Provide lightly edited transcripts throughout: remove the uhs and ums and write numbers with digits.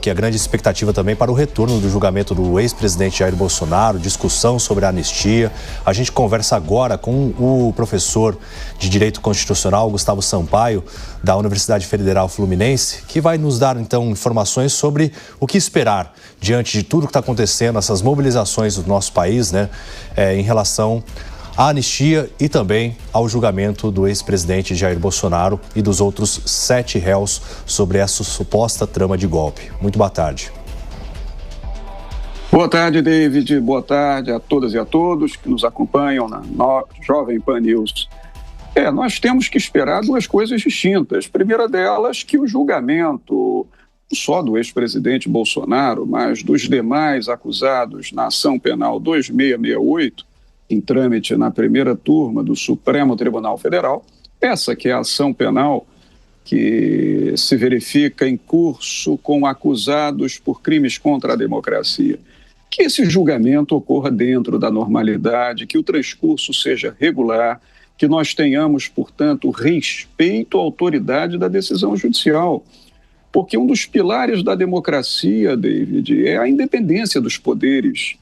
aqui a grande expectativa também para o retorno do julgamento do ex-presidente Jair Bolsonaro, discussão sobre a anistia. A gente conversa agora com o professor de Direito Constitucional, Gustavo Sampaio, da Universidade Federal Fluminense, que vai nos dar, então, informações sobre o que esperar diante de tudo que está acontecendo, essas mobilizações do nosso país, né, em relação à anistia e também ao julgamento do ex-presidente Jair Bolsonaro e dos outros 7 réus sobre essa suposta trama de golpe. Muito boa tarde. Boa tarde, David. Boa tarde a todas e a todos que nos acompanham na Jovem Pan News. Nós temos que esperar 2 coisas distintas. A primeira delas, que o julgamento, não só do ex-presidente Bolsonaro, mas dos demais acusados na ação penal 2668, em trâmite na primeira turma do Supremo Tribunal Federal, essa que é a ação penal que se verifica em curso com acusados por crimes contra a democracia. Que esse julgamento ocorra dentro da normalidade, que o transcurso seja regular, que nós tenhamos, portanto, respeito à autoridade da decisão judicial. Porque um dos pilares da democracia, David, é a independência dos poderes.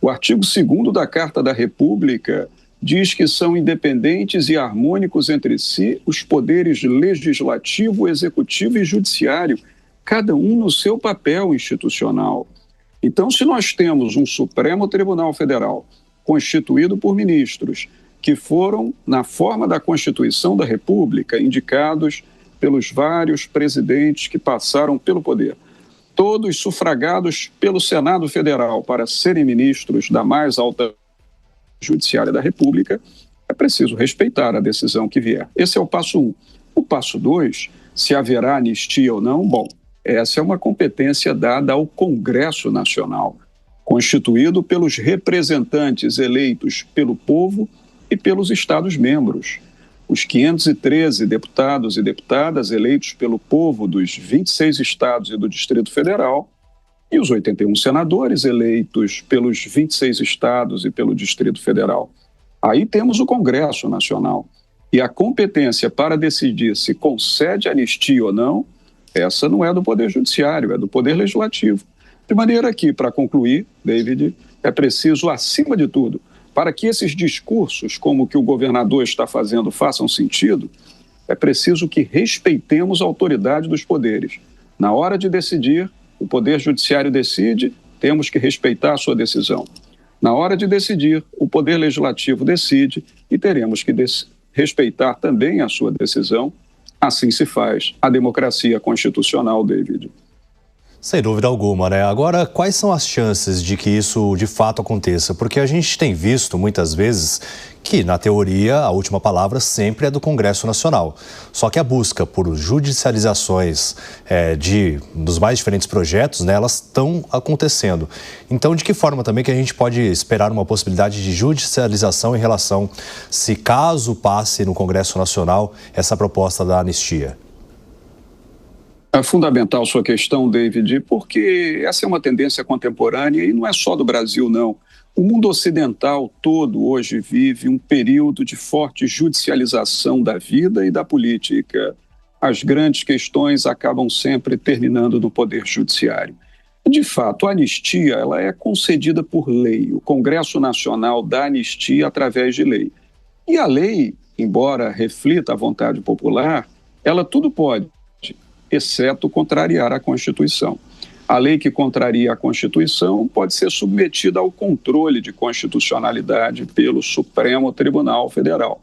O artigo 2º da Carta da República diz que são independentes e harmônicos entre si os poderes legislativo, executivo e judiciário, cada um no seu papel institucional. Então, se nós temos um Supremo Tribunal Federal constituído por ministros que foram, na forma da Constituição da República, indicados pelos vários presidentes que passaram pelo poder, todos sufragados pelo Senado Federal para serem ministros da mais alta judiciária da República, é preciso respeitar a decisão que vier. Esse é o passo 1. O passo 2, se haverá anistia ou não, essa é uma competência dada ao Congresso Nacional, constituído pelos representantes eleitos pelo povo e pelos Estados-membros. Os 513 deputados e deputadas eleitos pelo povo dos 26 estados e do Distrito Federal e os 81 senadores eleitos pelos 26 estados e pelo Distrito Federal. Aí temos o Congresso Nacional. E a competência para decidir se concede anistia ou não, essa não é do Poder Judiciário, é do Poder Legislativo. De maneira que, para concluir, David, é preciso, acima de tudo, para que esses discursos, como o que o governador está fazendo, façam sentido, é preciso que respeitemos a autoridade dos poderes. Na hora de decidir, o Poder Judiciário decide, temos que respeitar a sua decisão. Na hora de decidir, o Poder Legislativo decide e teremos que respeitar também a sua decisão. Assim se faz a democracia constitucional, David. Sem dúvida alguma, né? Agora, quais são as chances de que isso de fato aconteça? Porque a gente tem visto muitas vezes que, na teoria, a última palavra sempre é do Congresso Nacional. Só que a busca por judicializações dos mais diferentes projetos, né, elas estão acontecendo. Então, de que forma também que a gente pode esperar uma possibilidade de judicialização em relação, se caso passe no Congresso Nacional, essa proposta da anistia? É fundamental sua questão, David, porque essa é uma tendência contemporânea e não é só do Brasil, não. O mundo ocidental todo hoje vive um período de forte judicialização da vida e da política. As grandes questões acabam sempre terminando no Poder Judiciário. De fato, a anistia ela é concedida por lei. O Congresso Nacional dá anistia através de lei. E a lei, embora reflita a vontade popular, ela tudo pode, exceto contrariar a Constituição. A lei que contraria a Constituição pode ser submetida ao controle de constitucionalidade pelo Supremo Tribunal Federal.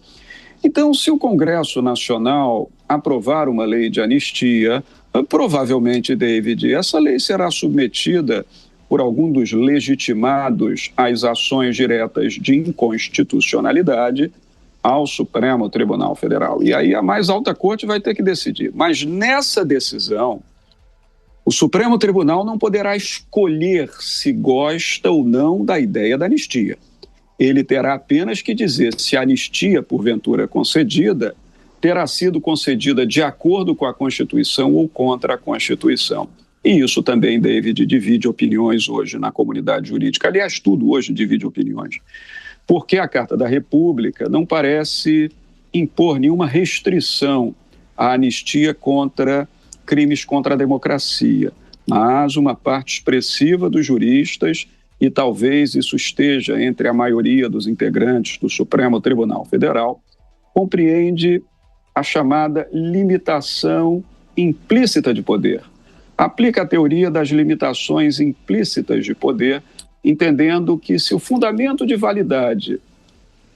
Então, se o Congresso Nacional aprovar uma lei de anistia, provavelmente, David, essa lei será submetida por algum dos legitimados às ações diretas de inconstitucionalidade ao Supremo Tribunal Federal. E aí a mais alta corte vai ter que decidir. Mas nessa decisão, o Supremo Tribunal não poderá escolher se gosta ou não da ideia da anistia. Ele terá apenas que dizer se a anistia, porventura concedida, terá sido concedida de acordo com a Constituição ou contra a Constituição. E isso também, David, divide opiniões hoje na comunidade jurídica. Aliás, tudo hoje divide opiniões. Porque a Carta da República não parece impor nenhuma restrição à anistia contra crimes contra a democracia. mas uma parte expressiva dos juristas, e talvez isso esteja entre a maioria dos integrantes do Supremo Tribunal Federal, compreende a chamada limitação implícita de poder. Aplica a teoria das limitações implícitas de poder, entendendo que se o fundamento de validade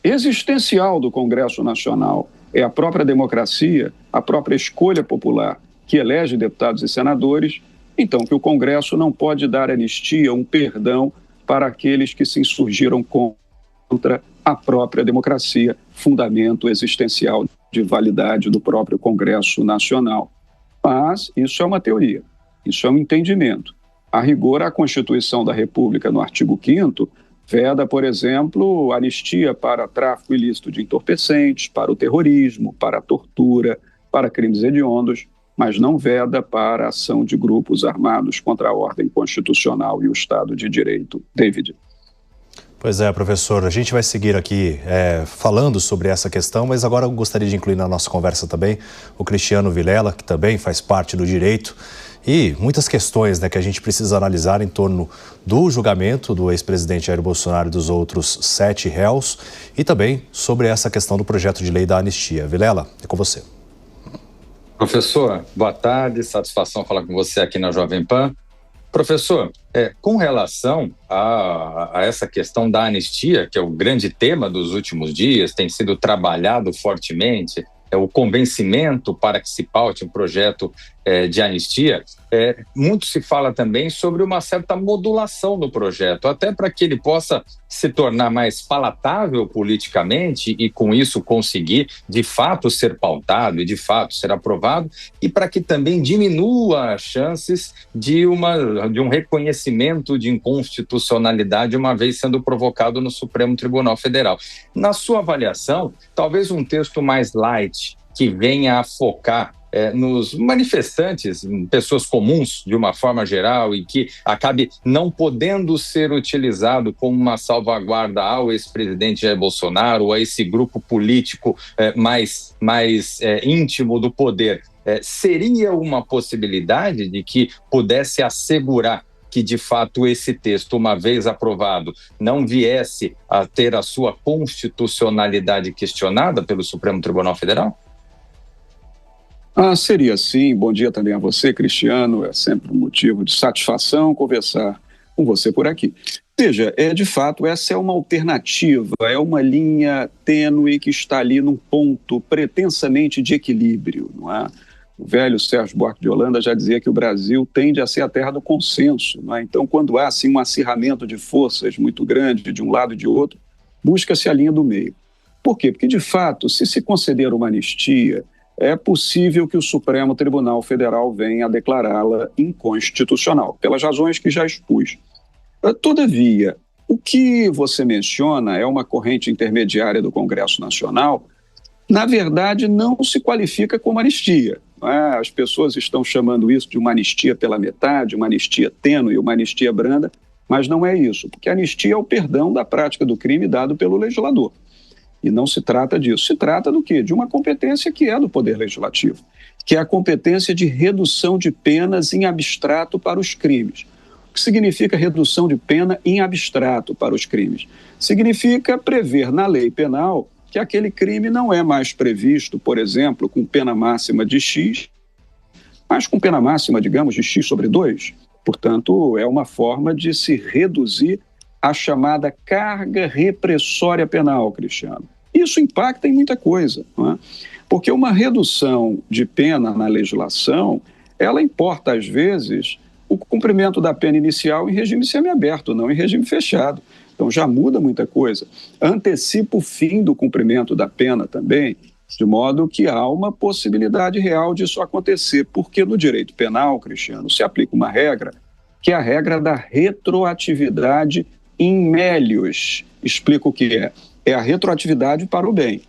existencial do Congresso Nacional é a própria democracia, a própria escolha popular que elege deputados e senadores, então que o Congresso não pode dar anistia, um perdão para aqueles que se insurgiram contra a própria democracia, fundamento existencial de validade do próprio Congresso Nacional. Mas isso é uma teoria, isso é um entendimento. A rigor, a Constituição da República, no artigo 5º, veda, por exemplo, anistia para tráfico ilícito de entorpecentes, para o terrorismo, para a tortura, para crimes hediondos, mas não veda para a ação de grupos armados contra a ordem constitucional e o Estado de Direito. David. Pois é, professor, a gente vai seguir aqui falando sobre essa questão, mas agora eu gostaria de incluir na nossa conversa também o Cristiano Vilela, que também faz parte do direito, e muitas questões que a gente precisa analisar em torno do julgamento do ex-presidente Jair Bolsonaro e dos outros 7 réus, e também sobre essa questão do projeto de lei da anistia. Vilela, é com você. Professor, boa tarde, satisfação falar com você aqui na Jovem Pan. Professor, com relação a essa questão da anistia, que é o grande tema dos últimos dias, tem sido trabalhado fortemente, o convencimento para que se paute um projeto de anistia, muito se fala também sobre uma certa modulação do projeto, até para que ele possa se tornar mais palatável politicamente e com isso conseguir de fato ser pautado e de fato ser aprovado, e para que também diminua as chances de um reconhecimento de inconstitucionalidade uma vez sendo provocado no Supremo Tribunal Federal. Na sua avaliação, talvez um texto mais light que venha a focar nos manifestantes, pessoas comuns de uma forma geral, e que acabe não podendo ser utilizado como uma salvaguarda ao ex-presidente Jair Bolsonaro ou a esse grupo político mais íntimo do poder. Seria uma possibilidade de que pudesse assegurar que, de fato, esse texto, uma vez aprovado, não viesse a ter a sua constitucionalidade questionada pelo Supremo Tribunal Federal? Seria sim. Bom dia também a você, Cristiano. É sempre um motivo de satisfação conversar com você por aqui. Veja, de fato, essa é uma alternativa, é uma linha tênue que está ali num ponto pretensamente de equilíbrio, não é? O velho Sérgio Buarque de Holanda já dizia que o Brasil tende a ser a terra do consenso, não é? Então, quando há assim, um acirramento de forças muito grande de um lado e de outro, busca-se a linha do meio. Por quê? Porque, de fato, se se conceder uma anistia, é possível que o Supremo Tribunal Federal venha a declará-la inconstitucional, pelas razões que já expus. Todavia, o que você menciona é uma corrente intermediária do Congresso Nacional, na verdade não se qualifica como anistia. As pessoas estão chamando isso de uma anistia pela metade, uma anistia tênue, uma anistia branda, mas não é isso, porque a anistia é o perdão da prática do crime dado pelo legislador. E não se trata disso. Se trata do quê? De uma competência que é do Poder Legislativo, que é a competência de redução de penas em abstrato para os crimes. O que significa redução de pena em abstrato para os crimes? Significa prever na lei penal que aquele crime não é mais previsto, por exemplo, com pena máxima de X, mas com pena máxima, digamos, de X sobre 2. Portanto, é uma forma de se reduzir a chamada carga repressória penal, Cristiano. Isso impacta em muita coisa, não é? Porque uma redução de pena na legislação, ela importa, às vezes, o cumprimento da pena inicial em regime semiaberto, não em regime fechado. Então já muda muita coisa. Antecipa o fim do cumprimento da pena também, de modo que há uma possibilidade real disso acontecer, porque no direito penal, Cristiano, se aplica uma regra, que é a regra da retroatividade in melius. Explico o que é. É a retroatividade para o bem.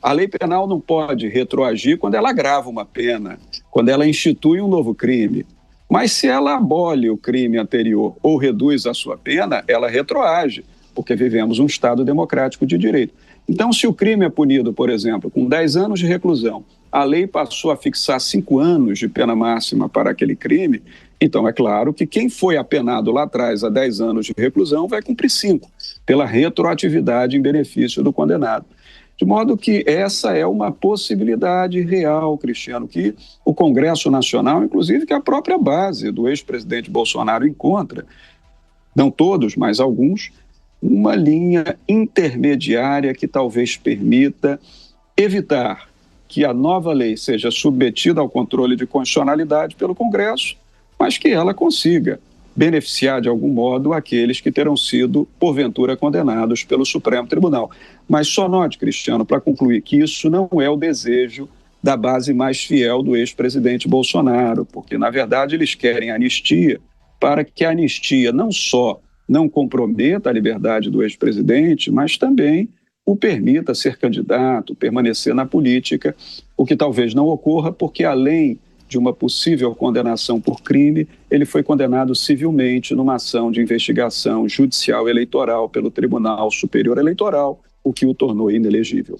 A lei penal não pode retroagir quando ela agrava uma pena, quando ela institui um novo crime. Mas se ela abole o crime anterior ou reduz a sua pena, ela retroage, porque vivemos um Estado democrático de direito. Então, se o crime é punido, por exemplo, com 10 anos de reclusão, a lei passou a fixar 5 anos de pena máxima para aquele crime, Então, é claro que quem foi apenado lá atrás a 10 anos de reclusão vai cumprir 5, pela retroatividade em benefício do condenado. De modo que essa é uma possibilidade real, Cristiano, que o Congresso Nacional, inclusive que a própria base do ex-presidente Bolsonaro encontra, não todos, mas alguns, uma linha intermediária que talvez permita evitar que a nova lei seja submetida ao controle de constitucionalidade pelo Congresso, mas que ela consiga beneficiar de algum modo aqueles que terão sido, porventura, condenados pelo Supremo Tribunal. Mas só note, Cristiano, para concluir, que isso não é o desejo da base mais fiel do ex-presidente Bolsonaro, porque, na verdade, eles querem anistia para que a anistia não só não comprometa a liberdade do ex-presidente, mas também o permita ser candidato, permanecer na política, o que talvez não ocorra, porque além de uma possível condenação por crime, ele foi condenado civilmente numa ação de investigação judicial eleitoral pelo Tribunal Superior Eleitoral, o que o tornou inelegível.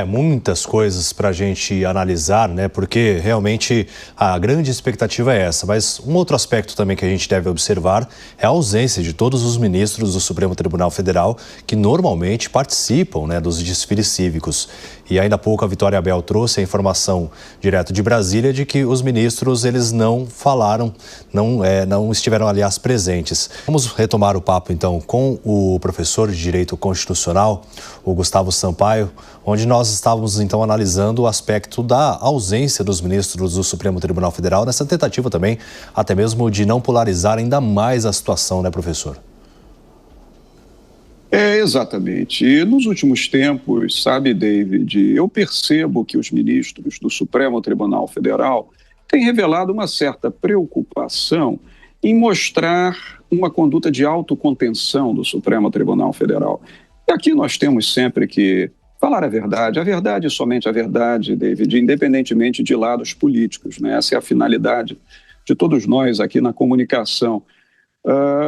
Muitas coisas para a gente analisar, né? Porque realmente a grande expectativa é essa. Mas um outro aspecto também que a gente deve observar é a ausência de todos os ministros do Supremo Tribunal Federal que normalmente participam, né, dos desfiles cívicos. E ainda há pouco a Vitória Abel trouxe a informação direto de Brasília de que os ministros, eles não falaram, não estiveram, aliás, presentes. Vamos retomar o papo, então, com o professor de Direito Constitucional, o Gustavo Sampaio, onde nós estávamos, então, analisando o aspecto da ausência dos ministros do Supremo Tribunal Federal, nessa tentativa também, até mesmo de não polarizar ainda mais a situação, né, professor? Exatamente. E nos últimos tempos, sabe, David, eu percebo que os ministros do Supremo Tribunal Federal têm revelado uma certa preocupação em mostrar uma conduta de autocontenção do Supremo Tribunal Federal. E aqui nós temos sempre que falar a verdade e somente a verdade, David, independentemente de lados políticos, né? Essa é a finalidade de todos nós aqui na comunicação.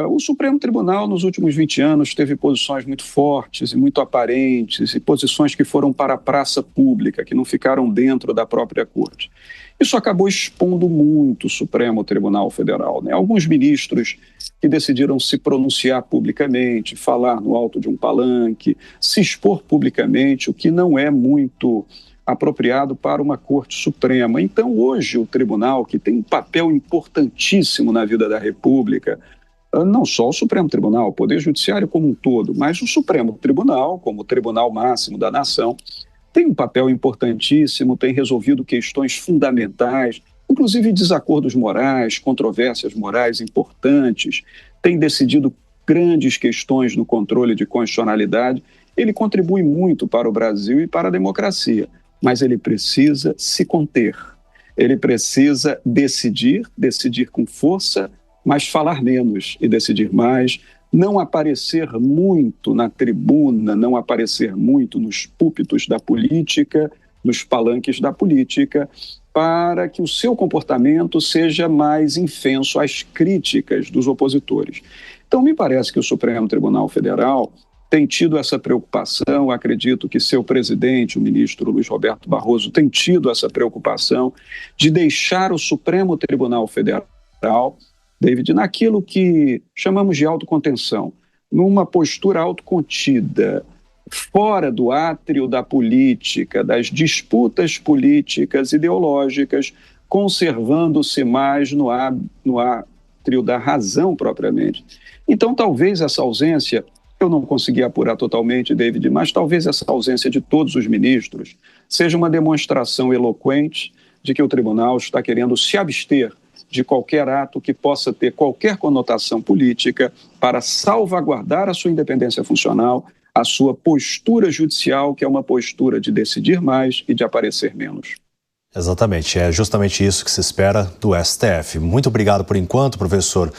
O Supremo Tribunal, nos últimos 20 anos, teve posições muito fortes e muito aparentes, e posições que foram para a praça pública, que não ficaram dentro da própria corte. Isso acabou expondo muito o Supremo Tribunal Federal, né? Alguns ministros que decidiram se pronunciar publicamente, falar no alto de um palanque, se expor publicamente, o que não é muito apropriado para uma Corte Suprema. Então, hoje, o tribunal, que tem um papel importantíssimo na vida da República, não só o Supremo Tribunal, o Poder Judiciário como um todo, mas o Supremo Tribunal, como o Tribunal Máximo da Nação, tem um papel importantíssimo, tem resolvido questões fundamentais, inclusive desacordos morais, controvérsias morais importantes, tem decidido grandes questões no controle de constitucionalidade. Ele contribui muito para o Brasil e para a democracia, mas ele precisa se conter. Ele precisa decidir com força, mas falar menos e decidir mais, não aparecer muito na tribuna, não aparecer muito nos púlpitos da política, nos palanques da política, para que o seu comportamento seja mais infenso às críticas dos opositores. Então, me parece que o Supremo Tribunal Federal tem tido essa preocupação, acredito que seu presidente, o ministro Luiz Roberto Barroso, tem tido essa preocupação de deixar o Supremo Tribunal Federal, David, naquilo que chamamos de autocontenção, numa postura autocontida, fora do átrio da política, das disputas políticas ideológicas, conservando-se mais no átrio da razão propriamente. Então, talvez essa ausência, eu não consegui apurar totalmente, David, mas talvez essa ausência de todos os ministros seja uma demonstração eloquente de que o tribunal está querendo se abster de qualquer ato que possa ter qualquer conotação política para salvaguardar a sua independência funcional, a sua postura judicial, que é uma postura de decidir mais e de aparecer menos. Exatamente, é justamente isso que se espera do STF. Muito obrigado por enquanto, professor.